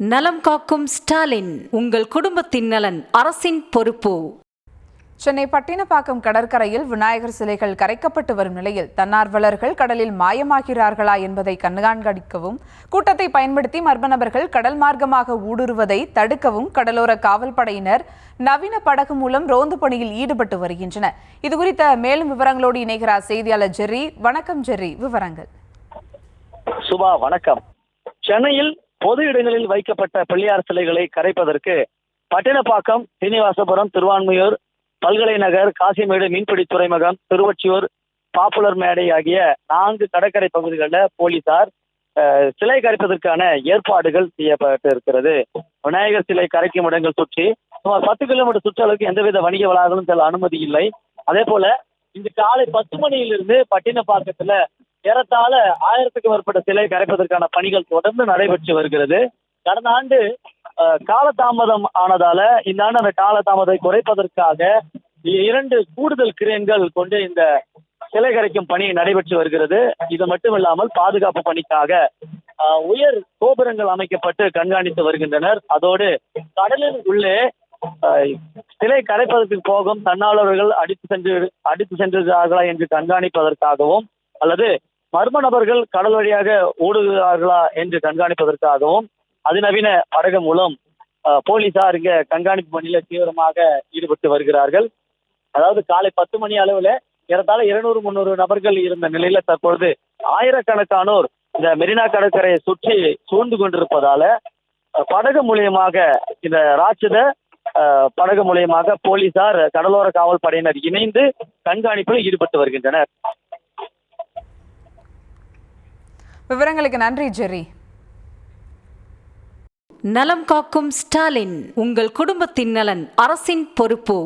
நலம் காக்கும் ஸ்டாலின், உங்கள் குடும்பத்தின் நலன் அரசின் பொறுப்பு. சென்னை பட்டினப்பாக்கம் கடற்கரையில் விநாயகர் சிலைகள் கரைக்கப்பட்டு வரும் நிலையில் தன்னார்வலர்கள் கடலில் மாயமாகிறார்களா என்பதை கண்காணிக்கவும், கூட்டத்தை பயன்படுத்தி மர்ம நபர்கள் கடல் மார்க்கமாக ஊடுருவதை தடுக்கவும் கடலோர காவல்படையினர் நவீன படகு மூலம் ரோந்து பணியில் ஈடுபட்டு வருகின்றனர். இதுகுறித்த மேலும் விவரங்களோடு இணைகிறார் செய்தியாளர் ஜெர்ரி. வணக்கம் ஜெர்ரி, விவரங்கள். சுபா, வணக்கம். சென்னையில் பொது இடங்களில் வைக்கப்பட்ட பிள்ளையார் சிலைகளை கரைப்பதற்கு பட்டினப்பாக்கம், சீனிவாசபுரம், திருவான்மியூர், பல்கலை நகர், காசிமேடு மீன்பிடி துறைமுகம், திருவொற்றியூர், பாப்புலர் மேடை ஆகிய 4 கடற்கரை பகுதிகளில் போலீசார் சிலை கரைப்பதற்கான ஏற்பாடுகள் செய்யப்பட்டு இருக்கிறது. விநாயகர் சிலை கரைக்கும் இடங்கள் சுற்றி சுமார் 10 கிலோமீட்டர் சுற்றளவுக்கு எந்தவித வணிக வளாகங்களும் செல்ல அனுமதி இல்லை. அதே போல இன்று காலை 10 மணியிலிருந்து பட்டினப்பாக்கத்துல ஏறத்தாழ 1000க்கும் மேற்பட்ட சிலை கரைப்பதற்கான பணிகள் தொடர்ந்து நடைபெற்று வருகிறது. கடந்த ஆண்டு காலதாமதம் ஆனதால இந்த ஆண்டு அந்த காலதாமதத்தை குறைப்பதற்காக 2 கூடுதல் கிரேன்கள் கொண்டு இந்த சிலை கரைக்கும் பணி நடைபெற்று வருகிறது. இது மட்டும் இல்லாமல் பாதுகாப்பு பணிக்காக உயர் கோபுரங்கள் அமைக்கப்பட்டு கண்காணித்து வருகின்றனர். அதோடு கடலில் உள்ளே சிலை கரைப்பதற்கு போகும் தன்னார்வலர்கள் அடித்து சென்றிருக்கிறார்களா என்று கண்காணிப்பதற்காகவும், அல்லது மர்ம நபர்கள் கடல் வழியாக ஓடுகிறார்களா என்று கண்காணிப்பதற்காகவும் அதிநவீன படகு மூலம் போலீசார் இங்க கண்காணிப்பு பணியில தீவிரமாக ஈடுபட்டு வருகிறார்கள். அதாவது காலை 10 மணி அளவுல ஏறத்தாழ 200-300 நபர்கள் இருந்த நிலையில தற்பொழுது ஆயிரக்கணக்கானோர் இந்த மெரினா கடற்கரையை சுற்றி சூழ்ந்து கொண்டிருப்பதால படகு மூலியமாக, இந்த ராட்சத படகு மூலியமாக போலீசார், கடலோர காவல் படையினர் இணைந்து கண்காணிப்பில் ஈடுபட்டு வருகின்றனர். விவரங்களுக்கு நன்றி ஜெர்ரி. நலம் காக்கும் ஸ்டாலின், உங்கள் குடும்பத்தின் நலன் அரசின் பொறுப்பு.